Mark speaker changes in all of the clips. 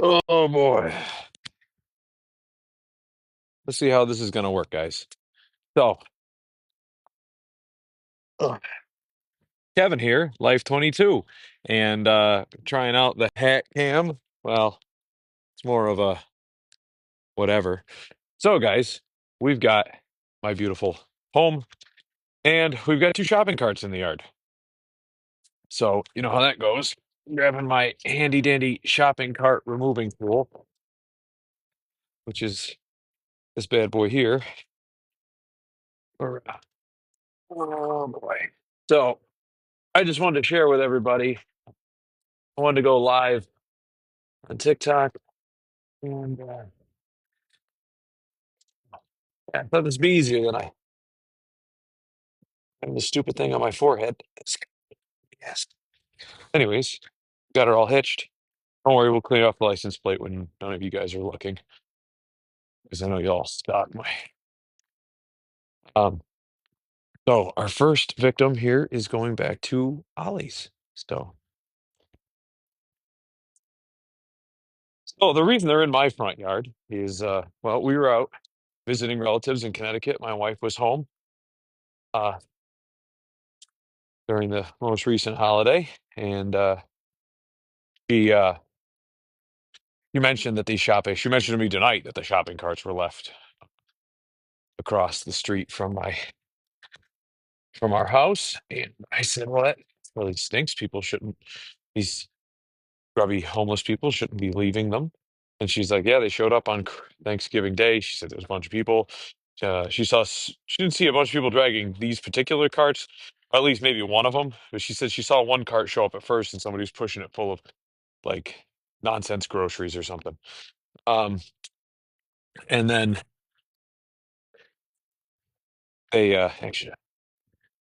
Speaker 1: Oh boy. Let's see how this is going to work, guys. So, uh, Kevin here, Life22, and trying out the hat cam. Well, it's more of a whatever. So, guys, we've got my beautiful home, and we've got two shopping carts in the yard. So, you know how that goes. Grabbing my handy dandy shopping cart removing tool, which is this bad boy here. Oh boy. So, I just wanted to share with everybody. I wanted to go live on TikTok, and I thought this would be easier than I having the stupid thing on my forehead. Yes. Anyways, got it all hitched. Don't worry, we'll clean off the license plate when none of you guys are looking, because I know you all stalk my. Um, so our first victim here is going back to Ollie's. So the reason they're in my front yard is, well, we were out visiting relatives in Connecticut. My wife was home uh, during the most recent holiday, and she you mentioned that these shopping. She mentioned to me tonight that the shopping carts were left across the street from our house, and I said, "Well, that really stinks. People shouldn't. These grubby homeless people shouldn't be leaving them." And she's like, "Yeah, they showed up on Thanksgiving Day." She said there was a bunch of people. She didn't see a bunch of people dragging these particular carts, or at least maybe one of them. But she said she saw one cart show up at first, and somebody was pushing it full of like nonsense groceries or something. Um, and then they actually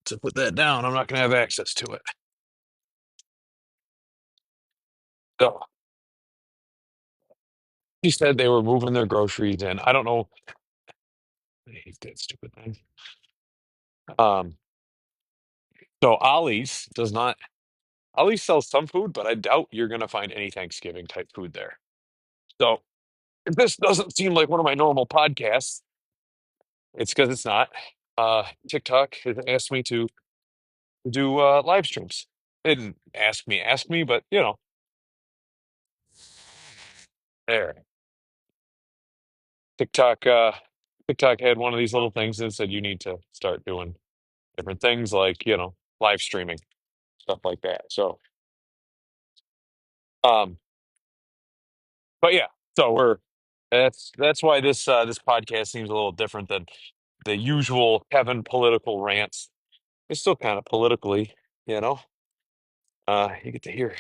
Speaker 1: to put that down, I'm not going to have access to it. So she said they were moving their groceries in. I don't know. I hate that stupid thing. Um, so Ollie's does not. Ollie's sells some food, but I doubt you're going to find any Thanksgiving type food there. So if this doesn't seem like one of my normal podcasts, it's because it's not. TikTok has asked me to do live streams. They didn't ask me, but there. TikTok, TikTok had one of these little things that said you need to start doing different things like live streaming stuff like that. So, um, but yeah, so we're that's why this podcast seems a little different than the usual Kevin political rants. It's still kind of politically, you know. You get to hear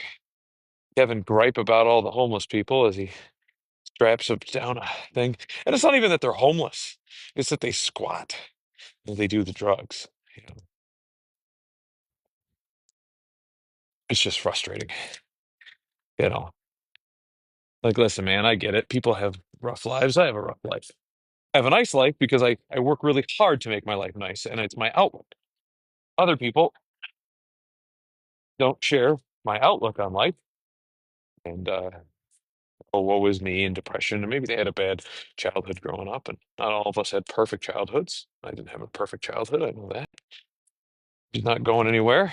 Speaker 1: Kevin gripe about all the homeless people as he straps up down a thing, and it's not even that they're homeless; it's that they squat and they do the drugs. You know, it's just frustrating. You know, like listen, man, I get it. People have rough lives. I have a rough life. I have a nice life because I work really hard to make my life nice, and it's my outlook. Other people don't share my outlook on life, and oh, woe is me and depression, and maybe they had a bad childhood growing up, and not all of us had perfect childhoods. I didn't have a perfect childhood. I know that. It's not going anywhere.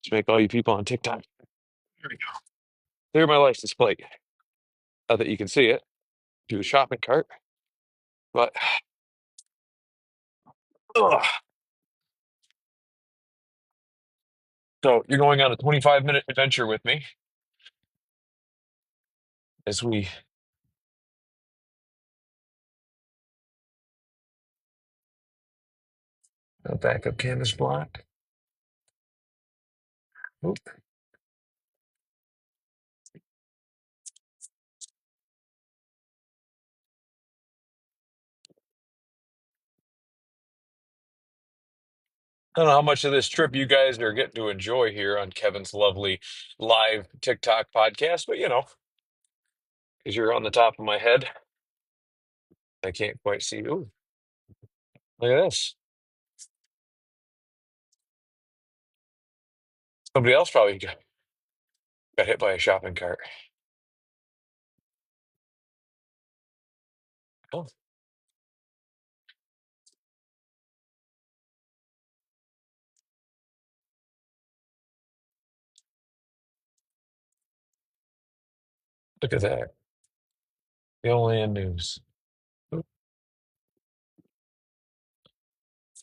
Speaker 1: To make all you people on TikTok. There we go. There's my license plate. Not that you can see it through the shopping cart, but ugh. So you're going on a 25-minute adventure with me as we backup canvas block. Oop. I don't know how much of this trip you guys are getting to enjoy here on Kevin's lovely live TikTok podcast, but because you're on the top of my head, I can't quite see. Ooh, look at this. Somebody else probably got hit by a shopping cart. Oh, look at that. The only land news. Oop,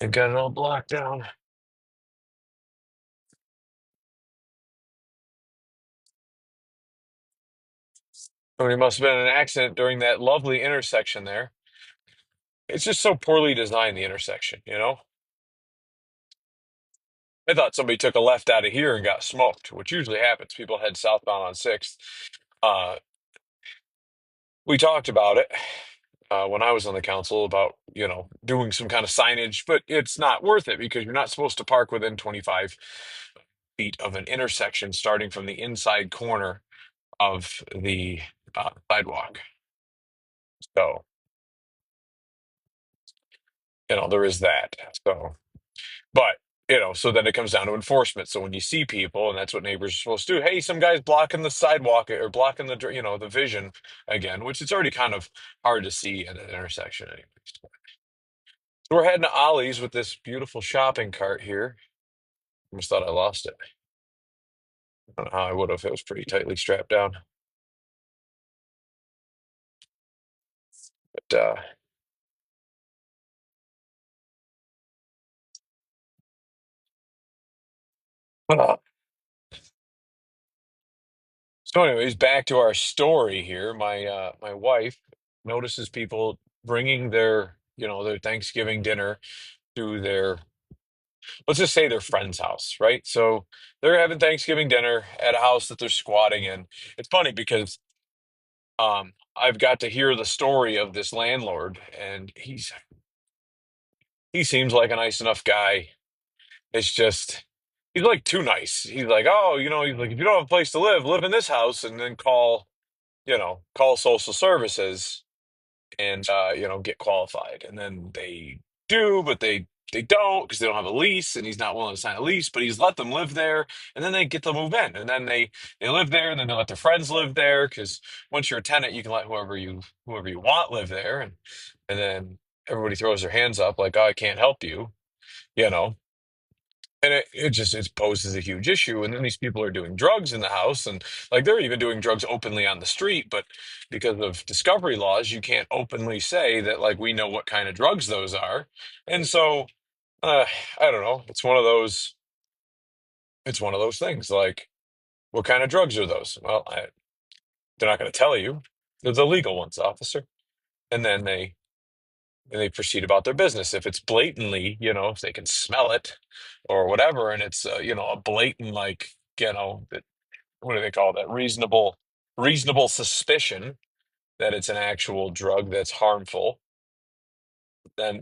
Speaker 1: they've got it all blocked down. Or it must have been an accident during that lovely intersection there. It's just so poorly designed, the intersection, you know? I thought somebody took a left out of here and got smoked, which usually happens. People head southbound on 6th. Uh, we talked about it when I was on the council about, doing some kind of signage, but it's not worth it because you're not supposed to park within 25 feet of an intersection starting from the inside corner of the sidewalk. So, there is that. So, but so then it comes down to enforcement. So when you see people, and that's what neighbors are supposed to do, hey, some guy's blocking the sidewalk or blocking the vision again, which it's already kind of hard to see at an intersection anyways. So we're heading to Ollie's with this beautiful shopping cart here. Almost thought I lost it. I don't know how I would have. It was pretty tightly strapped down. But uh, so, anyways, back to our story here. My wife notices people bringing their Thanksgiving dinner to their, let's just say, their friend's house, right? So they're having Thanksgiving dinner at a house that they're squatting in. It's funny because I've got to hear the story of this landlord, and he seems like a nice enough guy. It's just he's like too nice. He's like, oh, he's like, if you don't have a place to live, live in this house, and then call social services and get qualified. And then they do, but they don't because they don't have a lease, and he's not willing to sign a lease. But he's let them live there, and then they get to move in, and then they live there, and then they let their friends live there because once you're a tenant, you can let whoever you want live there, and then everybody throws their hands up like, oh, I can't help you, you know. And it poses a huge issue. And then these people are doing drugs in the house, and like they're even doing drugs openly on the street. But because of discovery laws, you can't openly say that like we know what kind of drugs those are. And so uh, I don't know. It's one of those. It's one of those things. Like, what kind of drugs are those? Well, they're not going to tell you. They're the legal ones, officer. And then they proceed about their business. If it's blatantly, if they can smell it or whatever, and it's a blatant like what do they call that? Reasonable suspicion that it's an actual drug that's harmful, then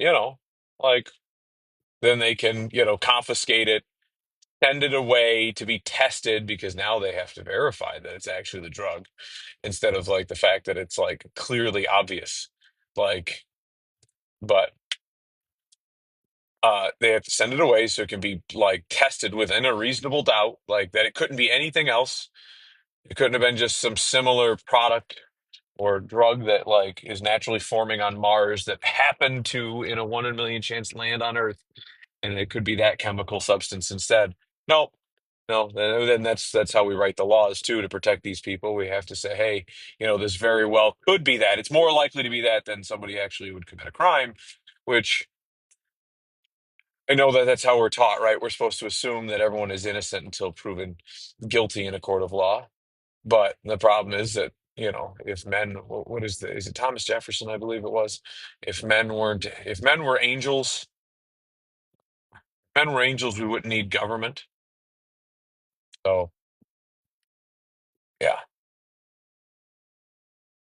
Speaker 1: like then they can confiscate it, send it away to be tested because now they have to verify that it's actually the drug instead of like the fact that it's like clearly obvious, like but they have to send it away so it can be like tested within a reasonable doubt, like that it couldn't be anything else. It couldn't have been just some similar product or drug that like is naturally forming on Mars that happened to in a 1 in a million chance land on Earth, and it could be that chemical substance instead. No, no. Then that's how we write the laws too to protect these people. We have to say, hey, this very well could be that. It's more likely to be that than somebody actually would commit a crime, which I know that that's how we're taught, right? We're supposed to assume that everyone is innocent until proven guilty in a court of law. But the problem is that, if men, what is it Thomas Jefferson, I believe it was, if men were angels, we wouldn't need government. So, yeah.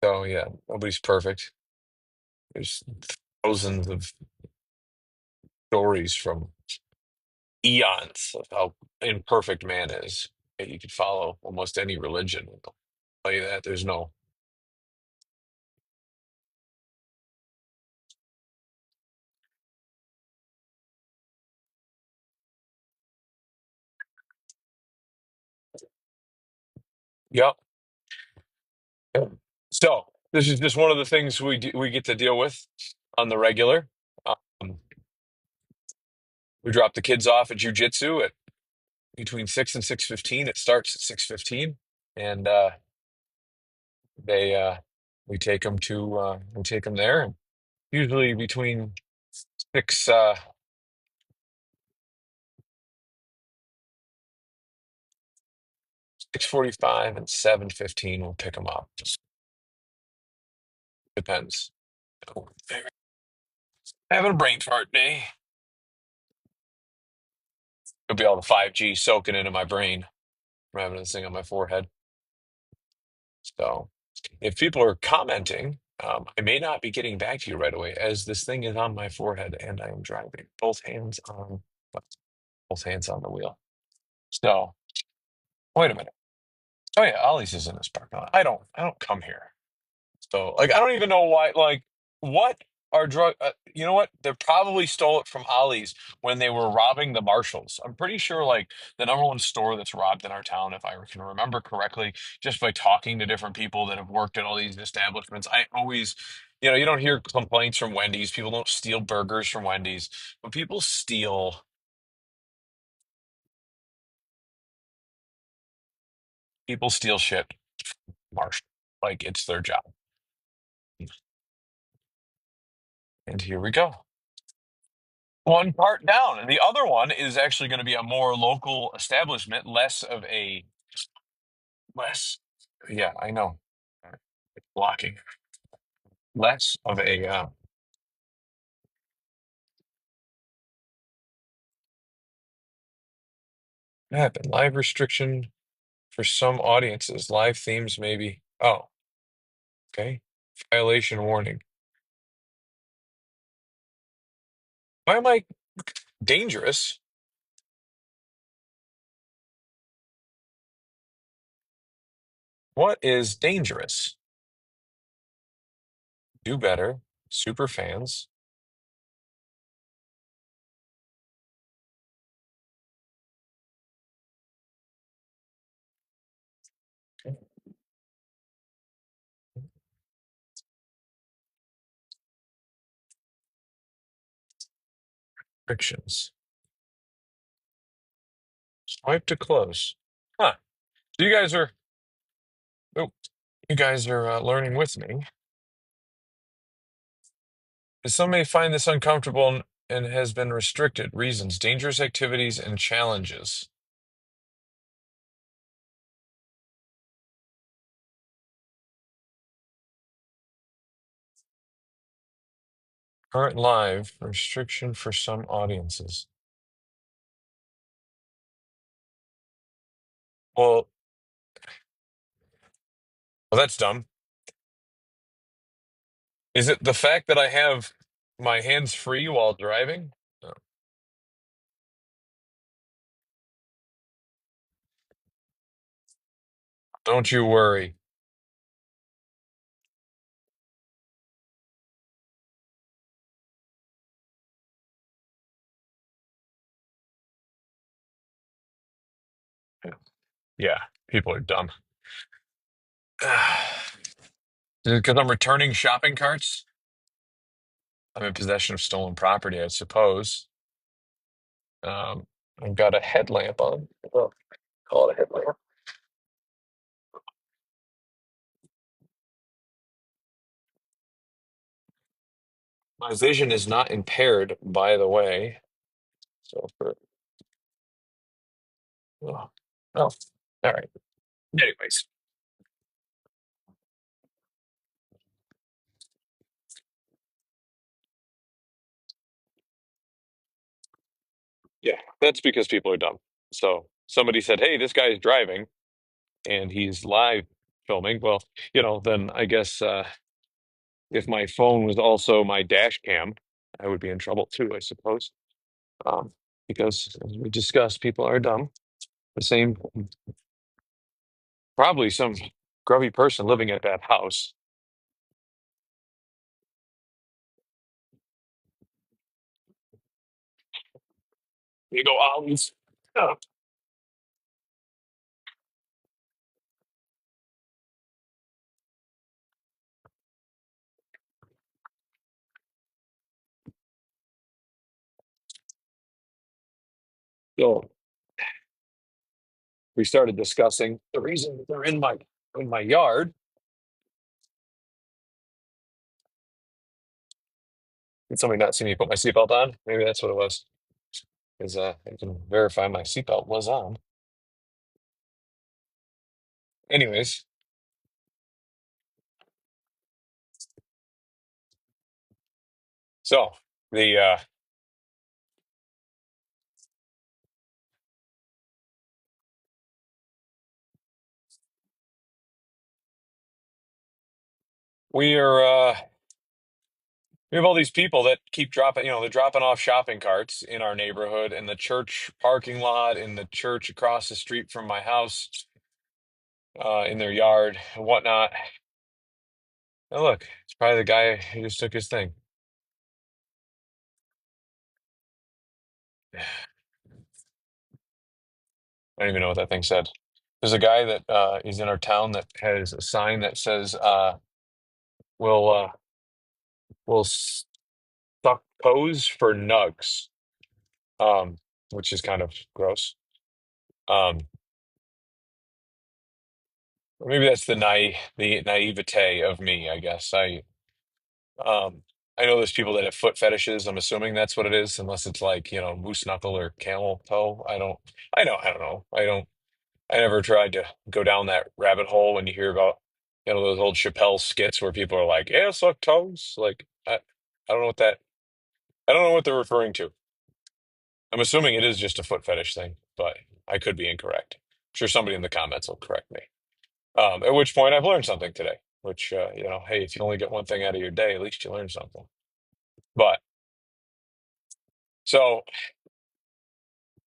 Speaker 1: So, yeah, nobody's perfect. There's thousands of stories from eons of how imperfect man is. And you could follow almost any religion. They'll tell you that there's no, yep. So, This is just one of the things we get to deal with on the regular. Um, we drop the kids off at jujitsu at between 6 and 6:15. It starts at 6:15, and they we take them there, and usually between six 6:45 and 7:15. We'll pick them up. Just depends. Having a brain fart day. It'll be all the 5G soaking into my brain from having this thing on my forehead. So if people are commenting, I may not be getting back to you right away as this thing is on my forehead and I am driving both hands on the wheel. So wait a minute. Oh yeah, Ollie's is in this parking lot. I don't come here. So, like, I don't even know why. Like, what are drug? You know what? They probably stole it from Ollie's when they were robbing the Marshalls. I'm pretty sure, like, the number one store that's robbed in our town, if I can remember correctly, just by talking to different people that have worked at all these establishments. I always, you don't hear complaints from Wendy's. People don't steal burgers from Wendy's, but people steal shit from Marshall. Like, it's their job. And here we go. One part down, and the other one is actually going to be a more local establishment, less. Yeah, I know. It's blocking less of a. What happened? Live restriction for some audiences. Live themes, maybe. Oh, okay. Violation warning. Why am I dangerous? What is dangerous? Do better. Super fans. Okay. Restrictions. Swipe to close. Huh. So oh, you guys are learning with me. Some may find this uncomfortable and has been restricted. Reasons, dangerous activities and challenges. Current live restriction for some audiences. Well, well, that's dumb. Is it the fact that I have my hands free while driving? No. Don't you worry. Yeah, people are dumb. Because I'm returning shopping carts? I'm in possession of stolen property, I suppose. Um, I've got a headlamp on. Well, call it a headlamp. My vision is not impaired, by the way. So oh, oh, all right. Anyways, yeah, that's because people are dumb. So somebody said, "Hey, this guy's driving and he's live filming." Well, then I guess if my phone was also my dash cam, I would be in trouble too, I suppose. Um, because as we discussed, people are dumb. The same, probably some grubby person living at that house. You go, Ollie's. Oh, So we started discussing the reason that they're in my yard. Did somebody not see me put my seatbelt on? Maybe that's what it was. Because I can verify my seatbelt was on. Anyways, so the we are we have all these people that keep dropping, they're dropping off shopping carts in our neighborhood, in the church parking lot, in the church across the street from my house, in their yard and whatnot. And look, it's probably the guy who just took his thing. I don't even know what that thing said. There's a guy that is in our town that has a sign that says, "Will will suck pose for nugs," um, which is kind of gross. Um, or maybe that's the naivete of me. I guess um, I know there's people that have foot fetishes. I'm assuming that's what it is, unless it's like moose knuckle or camel toe. I don't. I don't know. I never tried to go down that rabbit hole when you hear about, those old Chappelle skits where people are like, "Yeah, suck toes." Like, I don't know what that, I don't know what they're referring to. I'm assuming it is just a foot fetish thing, but I could be incorrect. I'm sure somebody in the comments will correct me. At which point I've learned something today, which, hey, if you only get one thing out of your day, at least you learn something. But so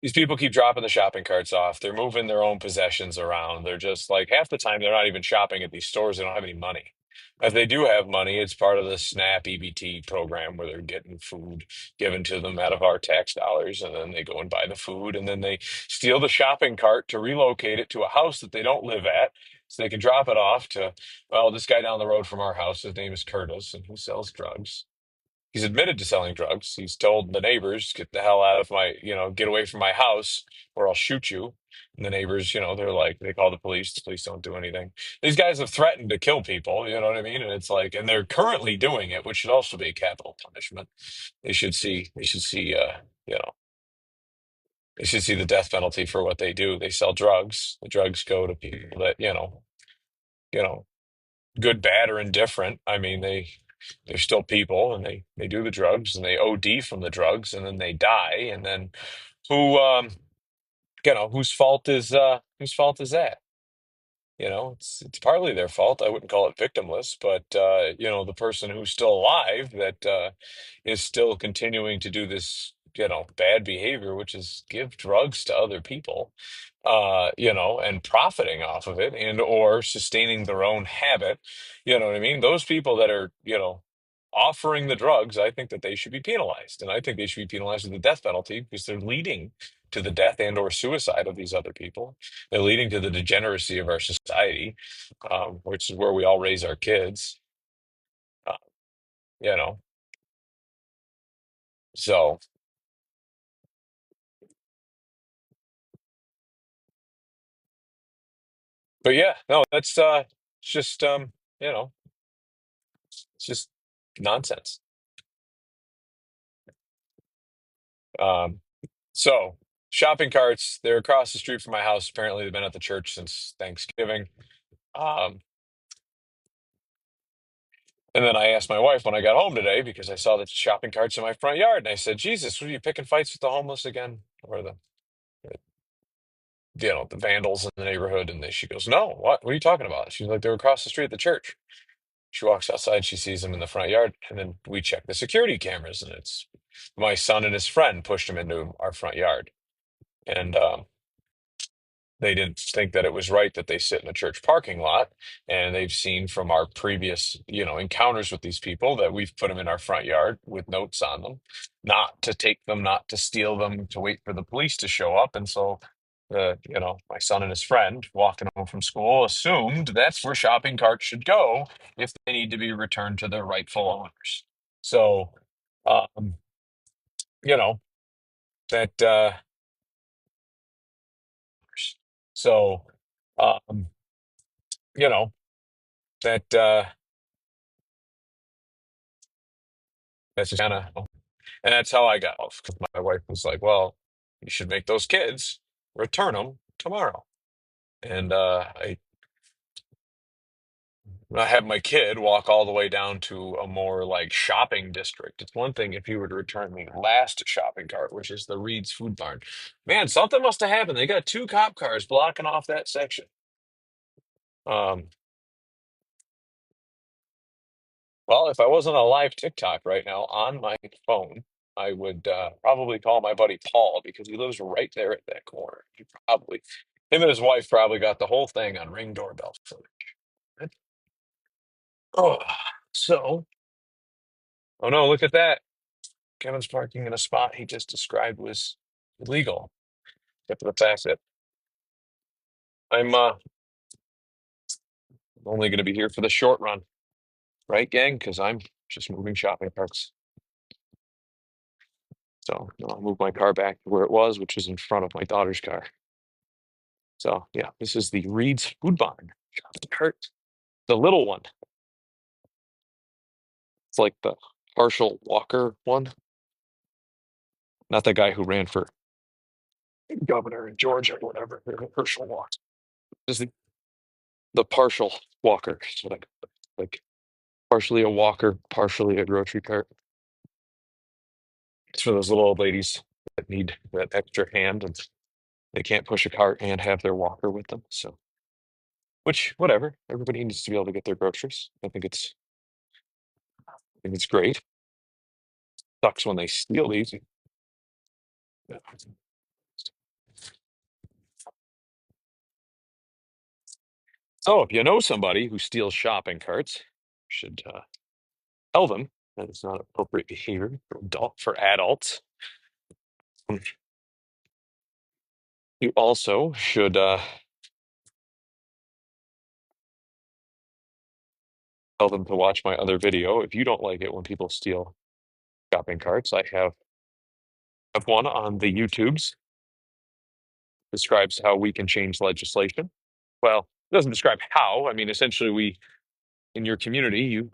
Speaker 1: these people keep dropping the shopping carts off. They're moving their own possessions around. They're just like half the time they're not even shopping at these stores. They don't have any money. If they do have money, it's part of the SNAP EBT program where they're getting food given to them out of our tax dollars, and then they go and buy the food, and then they steal the shopping cart to relocate it to a house that they don't live at, so they can drop it off to, well, this guy down the road from our house. His name is Curtis, and he sells drugs. He's admitted to selling drugs. He's told the neighbors, get the hell out of get away from my house or I'll shoot you. And the neighbors, they're like, they call the police. The police don't do anything. These guys have threatened to kill people, you know what I mean? And it's like, and they're currently doing it, which should also be a capital punishment. You know, they should see the death penalty for what they do. They sell drugs. The drugs go to people that, you know, good, bad, or indifferent. I mean, they're still people, and they do the drugs, and they OD from the drugs, and then they die, and then who whose fault is that? It's partly their fault. I wouldn't call it victimless, but the person who's still alive that is still continuing to do this, bad behavior, which is give drugs to other people, and profiting off of it and or sustaining their own habit. You know what I mean? Those people that are, offering the drugs, I think that they should be penalized, and I think they should be penalized with the death penalty because they're leading to the death and or suicide of these other people. They're leading to the degeneracy of our society, which is where we all raise our kids. Uh, you know, so, but yeah, no, that's it's just you know, it's just nonsense. Um, so shopping carts, they're across the street from my house. Apparently, they've been at the church since Thanksgiving. Um, and then I asked my wife when I got home today because I saw the shopping carts in my front yard, and I said, "Jesus, what are you picking fights with the homeless again, or the vandals in the neighborhood?" And she goes, "No, what are you talking about?" She's like, "They're across the street at the church." She walks outside, she sees them in the front yard, and then we check the security cameras, and it's my son and his friend pushed them into our front yard. And they didn't think that it was right that they sit in a church parking lot. And they've seen from our previous, encounters with these people that we've put them in our front yard with notes on them, not to take them, not to steal them, to wait for the police to show up. And so my son and his friend walking home from school assumed that's where shopping carts should go if they need to be returned to their rightful owners. So, um, you know, that. So, um, you know, that that's just kind of, and that's how I got off because my wife was like, "Well, you should make those kids return them tomorrow." And I had my kid walk all the way down to a more like shopping district. It's one thing if you were to return the last shopping cart, which is the Reed's Food Barn. Man, something must have happened. They got two cop cars blocking off that section. Um, well, if I wasn't on a live TikTok right now on my phone, I would probably call my buddy Paul because he lives right there at that corner. Him and his wife probably got the whole thing on Ring doorbell footage. Oh, so, oh no, look at that. Kevin's parking in a spot he just described was illegal, except for the fact that I'm only going to be here for the short run, right, gang? Because I'm just moving shopping carts. So I'll move my car back to where it was, which is in front of my daughter's car. So yeah, this is the Reed's Food Barn shopping cart, the little one. It's like the partial walker one, not the guy who ran for governor in Georgia or whatever, Herschel Walker. This is the partial walker. So like partially a walker, partially a grocery cart. It's for those little old ladies that need that extra hand and they can't push a cart and have their walker with them. So, which, whatever, everybody needs to be able to get their groceries. I think it's great. Sucks when they steal these. So, if you know somebody who steals shopping carts, you should tell them that it's not appropriate behavior for adults. You also should tell them to watch my other video if you don't like it when people steal shopping carts. I have one on the YouTubes describes how we can change legislation. Well, it doesn't describe how. I mean, essentially, in your community, you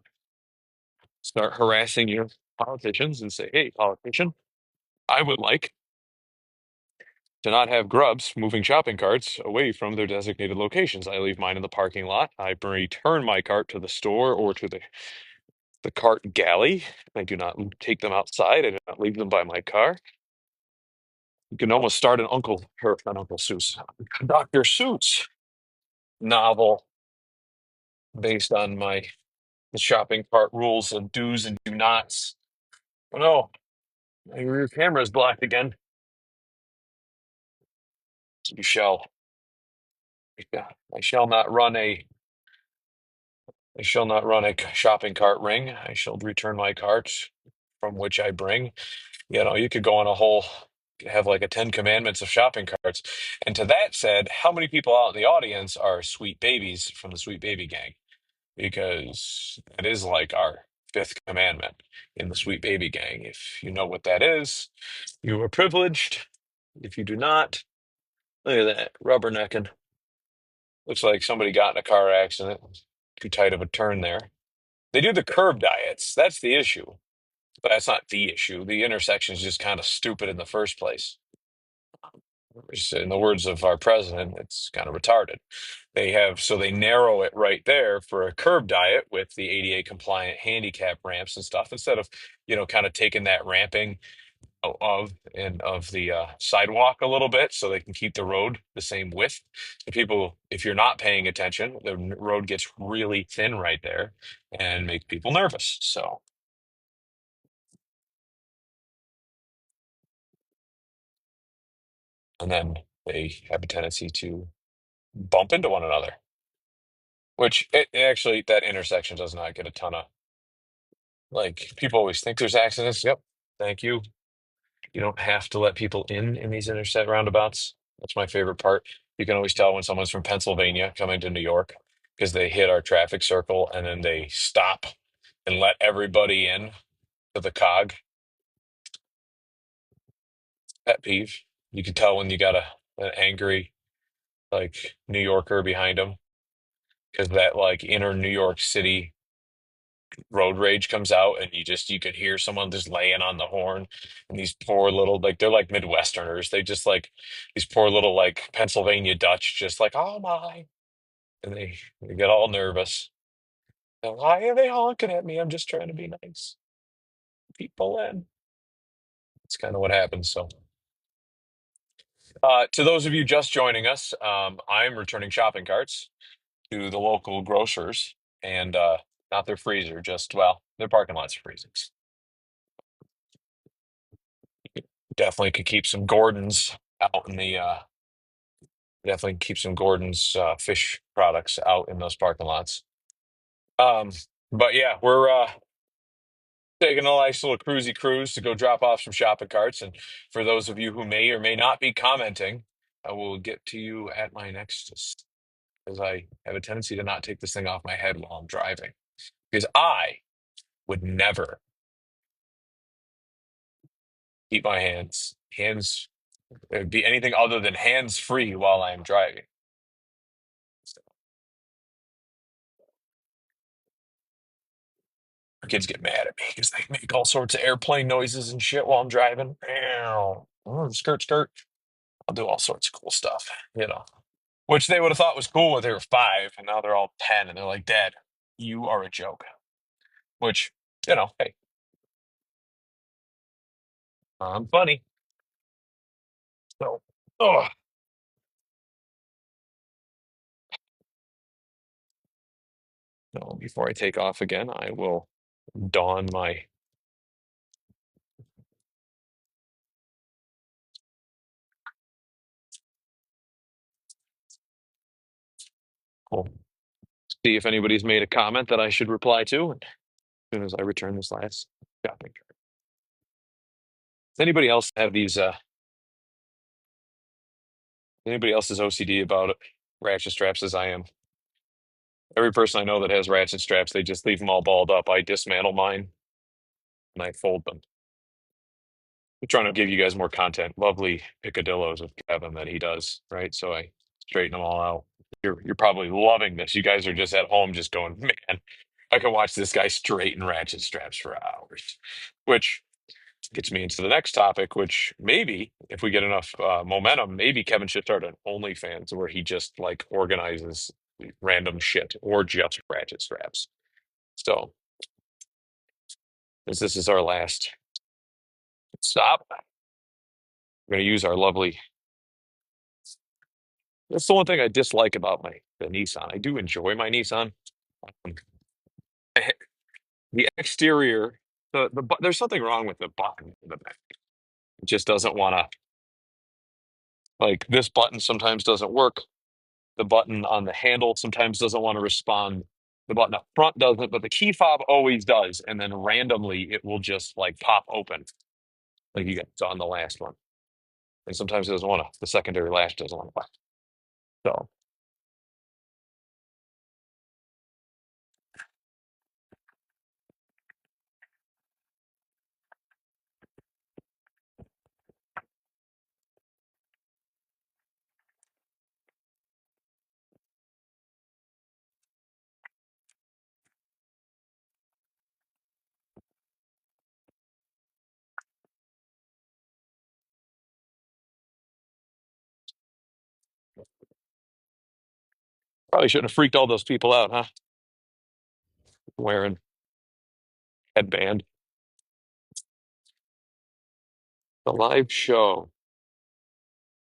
Speaker 1: start harassing your politicians and say, "Hey, politician, I would like to not have grubs moving shopping carts away from their designated locations. I leave mine in the parking lot. I return my cart to the store or to the cart galley. I do not take them outside. I do not leave them by my car." You can almost start not Uncle Seuss, Dr. Seuss novel based on my shopping cart rules of do's and do nots. Oh no, your rear camera is blocked again. You shall, yeah, I shall not run a, I shall not run a shopping cart ring. I shall return my carts from which I bring. You could go on have like a 10 commandments of shopping carts. And to that said, how many people out in the audience are sweet babies from the Sweet Baby Gang? Because that is like our fifth commandment in the Sweet Baby Gang. If you know what that is, you are privileged. If you do not, look at that rubbernecking. Looks like somebody got in a car accident. Too tight of a turn there. They do the curb diets. That's the issue. But that's not the issue. The intersection is just kind of stupid in the first place. In the words of our president, it's kind of retarded. They narrow it right there for a curb diet with the ADA compliant handicap ramps and stuff instead of, kind of taking that ramping of the sidewalk a little bit so they can keep the road the same width. So people, if you're not paying attention, the road gets really thin right there and make people nervous. So, and then they have a tendency to bump into one another, which actually that intersection does not get a ton of like people always think there's accidents. Yep. Thank you. You don't have to let people in these interstate roundabouts. That's my favorite part. You can always tell when someone's from Pennsylvania coming to New York because they hit our traffic circle and then they stop and let everybody in to the cog. Pet peeve. You can tell when you got an angry like New Yorker behind him because that like inner New York City road rage comes out, and you can hear someone just laying on the horn, and these poor little like they're like Midwesterners. They just like these poor little like Pennsylvania Dutch, just like oh my, and they get all nervous. And, why are they honking at me? I'm just trying to be nice. People in. It's kind of what happens. So, to those of you just joining us, I'm returning shopping carts to the local grocers, and not their freezer, just well, their parking lots are freezing. Definitely could keep some Gordons out in the definitely keep some Gordon's fish products out in those parking lots. Um, but yeah, we're taking a nice little cruisy cruise to go drop off some shopping carts. And for those of you who may or may not be commenting, I will get to you at my next, because I have a tendency to not take this thing off my head while I'm driving. Because I would never keep my hands it would be anything other than hands free while I'm driving. Kids get mad at me because they make all sorts of airplane noises and shit while I'm driving. Meow. Oh, skirt, skirt. I'll do all sorts of cool stuff, which they would have thought was cool when they were 5, and now they're all 10, and they're like, "Dad, you are a joke." Which, hey, I'm funny. So, oh, no, before I take off again, I will don my. Cool. See if anybody's made a comment that I should reply to as soon as I return this last shopping cart. Does anybody else have these? Anybody else is OCD about it? Ratchet straps as I am. Every person I know that has ratchet straps, they just leave them all balled up. I dismantle mine and I fold them. I'm trying to give you guys more content. Lovely picadillos of Kevin that he does, right? So I straighten them all out. You're probably loving this. You guys are just at home just going, man, I can watch this guy straighten ratchet straps for hours. Which gets me into the next topic, which maybe if we get enough momentum, maybe Kevin should start an OnlyFans where he just like organizes random shit or just ratchet straps. So, as this is our last stop, we're going to use our lovely. That's the one thing I dislike about the Nissan. I do enjoy my Nissan. Um, the exterior, there's something wrong with the button in the back. It just doesn't want to like this button sometimes doesn't work. The button on the handle sometimes doesn't want to respond. The button up front doesn't, but the key fob always does. And then randomly it will just like pop open, like you guys saw on the last one. And sometimes it doesn't want to. The secondary latch doesn't want to. So probably shouldn't have freaked all those people out, huh? Wearing headband. The live show.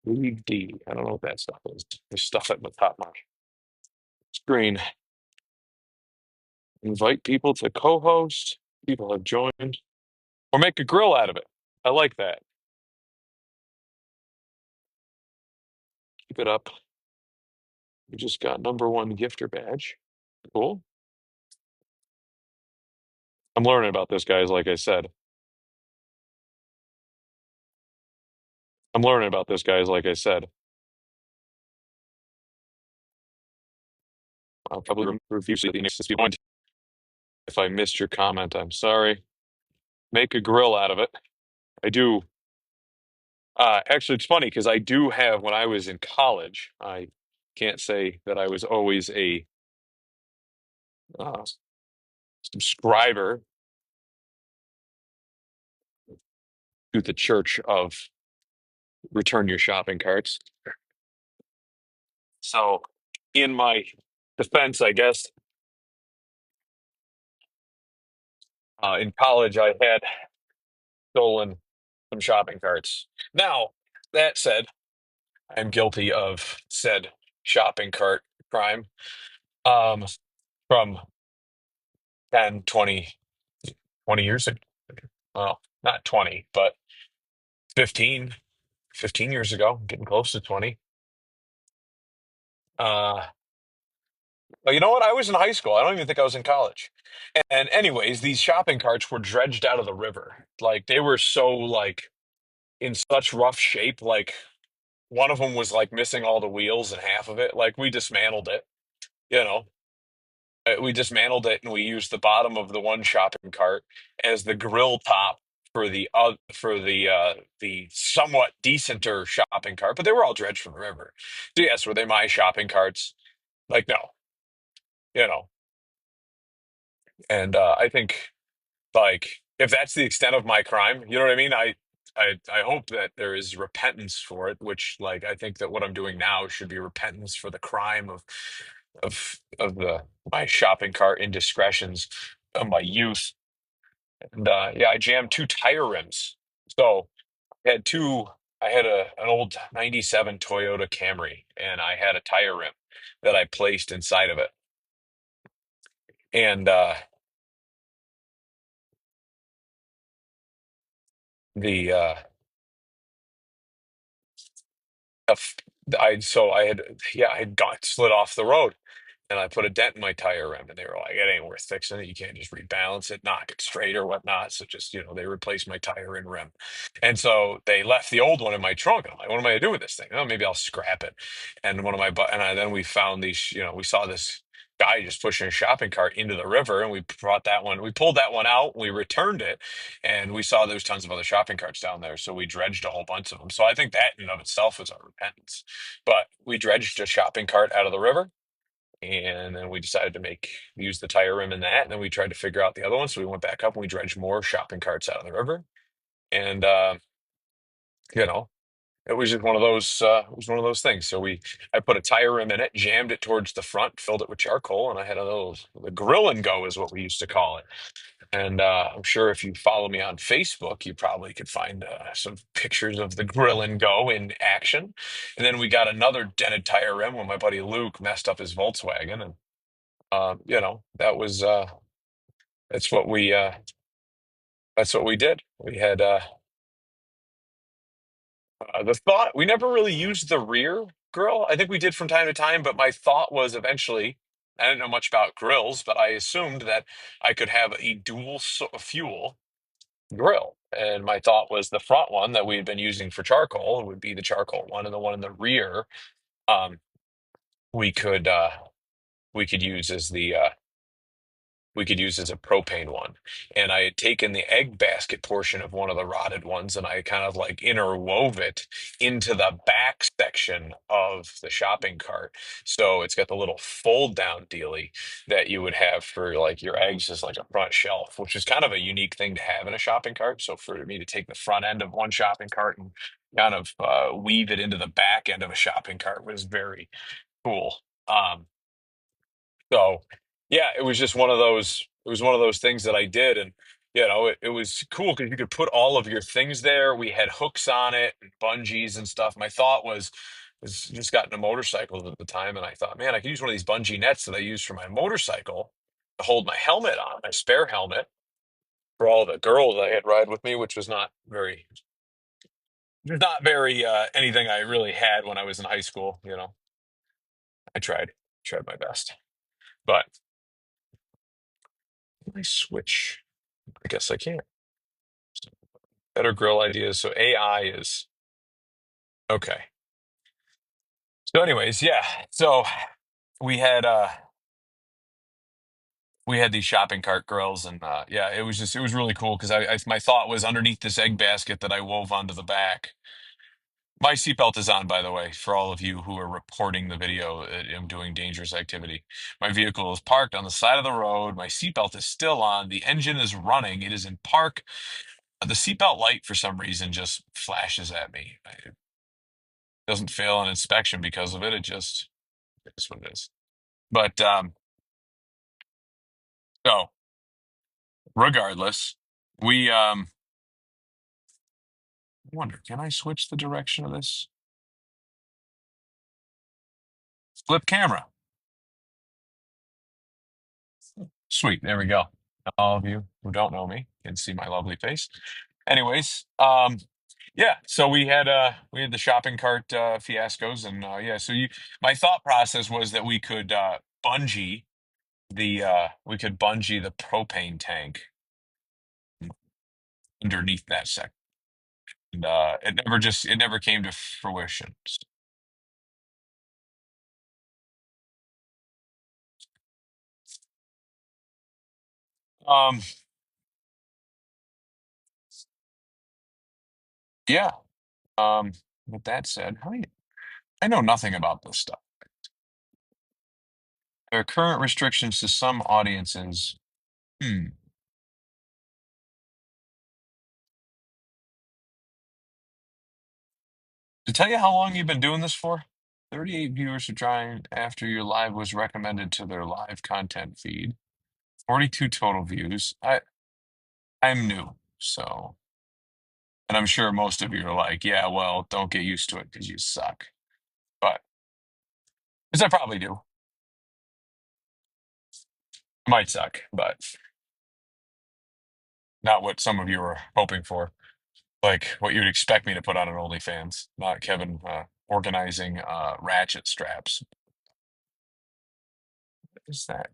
Speaker 1: Leave D. I don't know what that stuff is. There's stuff at the top of my screen. Invite people to co-host. People have joined. Or make a grill out of it. I like that. Keep it up. We just got #1 gifter badge. Cool. I'm learning about this, guys, like I said. I'm learning about this, guys, like I said. I'll probably review the next point. If I missed your comment, I'm sorry. Make a grill out of it. I do. Actually, it's funny because I do have, when I was in college, I Can't say that I was always a uh, subscriber to the church of return your shopping carts. So, in my defense, I guess, in college, I had stolen some shopping carts. Now, that said, I'm guilty of said shopping cart crime um, from 10, 20 years ago. Well, not 20, but 15 years ago, getting close to 20. Uh, well, you know what? I was in high school. I don't even think I was in college. And anyways, these shopping carts were dredged out of the river. Like they were so like in such rough shape. Like one of them was like missing all the wheels and half of it. Like we dismantled it, you know. We dismantled it and we used the bottom of the one shopping cart as the grill top for the somewhat decenter shopping cart, but they were all dredged from the river. So yes, were they my shopping carts? Like no, you know. And I think like if that's the extent of my crime, you know what I mean? I hope that there is repentance for it, which like I think that what I'm doing now should be repentance for the crime of the my shopping cart indiscretions of my youth. And yeah, I jammed two tire rims. So I had two. I had an old '97 Toyota Camry, and I had a tire rim that I placed inside of it. And the f- I so I had yeah I had got slid off the road and I put a dent in my tire rim, and they were like, "It ain't worth fixing it. You can't just rebalance it, knock it straight or whatnot." So just they replaced my tire and rim, and so they left the old one in my trunk. And I'm like, "What am I gonna do with this thing? Oh, maybe I'll scrap it." And one of my then we found these. We saw this guy just pushing a shopping cart into the river, and we brought that one. We pulled that one out. We returned it, and we saw there's tons of other shopping carts down there. So we dredged a whole bunch of them. So I think that in and of itself was our repentance. But we dredged a shopping cart out of the river, and then we decided to use the tire rim in that. And then we tried to figure out the other one. So we went back up and we dredged more shopping carts out of the river. And you know, it was just one of those it was one of those things. So I put a tire rim in it, jammed it towards the front, filled it with charcoal, and I had a little the grill and go is what we used to call it. And I'm sure if you follow me on Facebook, you probably could find some pictures of the grill and go in action. And then we got another dented tire rim when my buddy Luke messed up his Volkswagen, and that was that's what we uh, that's what we did. We had the thought we never really used the rear grill. I think we did from time to time, but my thought was eventually. I didn't know much about grills, but I assumed that I could have a dual fuel grill. And my thought was the front one that we had been using for charcoal would be the charcoal one, and the one in the rear, um, we could uh, we could use as the we could use as a propane one. And I had taken the egg basket portion of one of the rotted ones and I kind of like interwove it into the back section of the shopping cart. So it's got the little fold down dealy that you would have for like your eggs as like a front shelf, which is kind of a unique thing to have in a shopping cart. So for me to take the front end of one shopping cart and kind of weave it into the back end of a shopping cart was very cool. So yeah, it was just one of those. It was one of those things that I did, and it was cool because you could put all of your things there. We had hooks on it, and bungees and stuff. My thought was just gotten a motorcycle at the time, and I thought, man, I could use one of these bungee nets that I use for my motorcycle to hold my helmet on, my spare helmet for all the girls I had ride with me, which was not very anything I really had when I was in high school. I tried my best, but I switch. I guess I can't. Better grill ideas. So AI is okay. So, anyways, yeah. So we had uh we had these shopping cart grills, and yeah, it was really cool because my thought was underneath this egg basket that I wove onto the back. My seatbelt is on, by the way, for all of you who are reporting the video that I'm doing dangerous activity. My vehicle is parked on the side of the road. My seatbelt is still on. The engine is running. It is in park. The seatbelt light, for some reason, just flashes at me. It doesn't fail on inspection because of it. It just is what it is. But so regardless, we I wonder, can I switch the direction of this? Flip camera. Sweet. There we go. All of you who don't know me can see my lovely face. Anyways, yeah, so we had the shopping cart fiascos and yeah, so you my thought process was that we could bungee the propane tank underneath that sec. And it never came to fruition. Um yeah. With that said, I know nothing about this stuff. There are current restrictions to some audiences. Hmm. To tell you how long you've been doing this for? 38 viewers are trying after your live was recommended to their live content feed. 42 total views. I'm new, so and I'm sure most of you are like, yeah, well, don't get used to it because you suck. But because I probably do. I might suck, but not what some of you are hoping for. Like what you'd expect me to put on an OnlyFans, not Kevin organizing ratchet straps. What is that?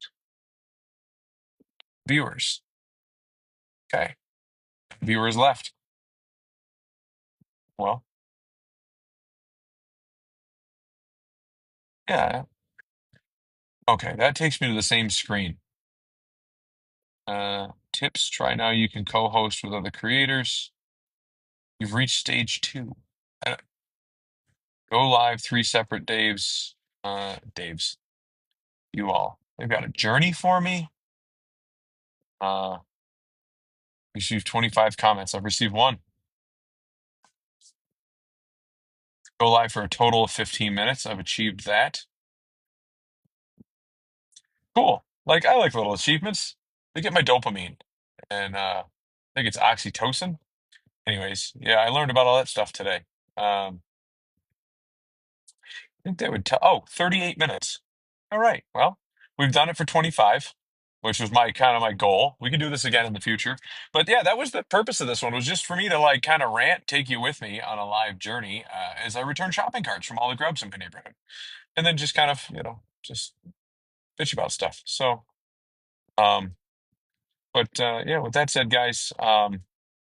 Speaker 1: Viewers. Okay. Viewers left. Well, yeah. Okay, that takes me to the same screen. Tips. Try now. You can co-host with other creators. You've reached stage two. Uh, Go live. Three separate Daves. Daves. You all. They've got a journey for me. Uh, received 25 comments. I've received one. Go live for a total of 15 minutes. I've achieved that. Cool. Like I like little achievements. They get my dopamine, and I think it's oxytocin. Anyways, yeah, I learned about all that stuff today. I think they would tell. Oh, 38 minutes. All right. Well, we've done it for 25, which was my kind of my goal. We can do this again in the future. But yeah, that was the purpose of this one was just for me to like kind of rant, take you with me on a live journey as I return shopping carts from all the grubs in my neighborhood, and then just kind of just bitch about stuff. So, um, but yeah, with that said, guys,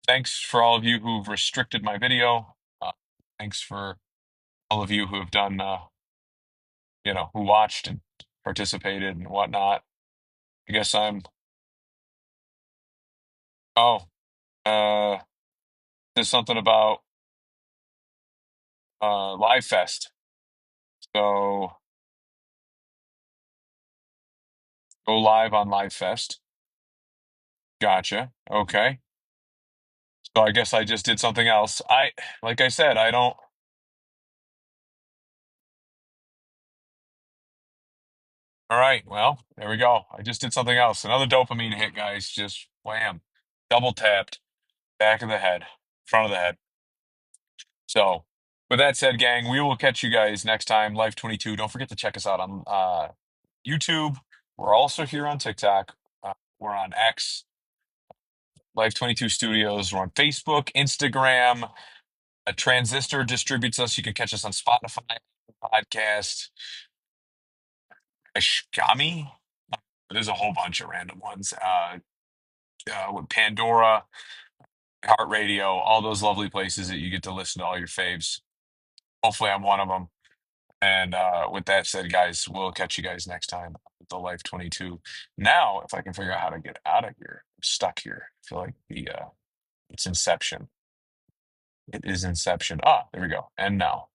Speaker 1: thanks for all of you who've restricted my video. Thanks for all of you who have done. Who watched and participated and whatnot. I guess oh, uh, there's something about Live Fest. So go live on Live Fest. Gotcha. Okay. So I guess I just did something else. Like I said, I don't. All right. Well, there we go. I just did something else. Another dopamine hit, guys. Just wham. Double tapped. Back of the head. Front of the head. So, with that said, gang, we will catch you guys next time. Life22. Don't forget to check us out on YouTube. We're also here on TikTok. We're on X, Life22 Studios. We're on Facebook, Instagram. A Transistor distributes us. You can catch us on Spotify, podcast, Ashkami. There's a whole bunch of random ones. With Pandora, Heart Radio, all those lovely places that you get to listen to all your faves. Hopefully, I'm one of them. And with that said, guys, we'll catch you guys next time with the Life 22. Now, if I can figure out how to get out of here, I'm stuck here. I feel like it's Inception. It is Inception. Ah, there we go. And now.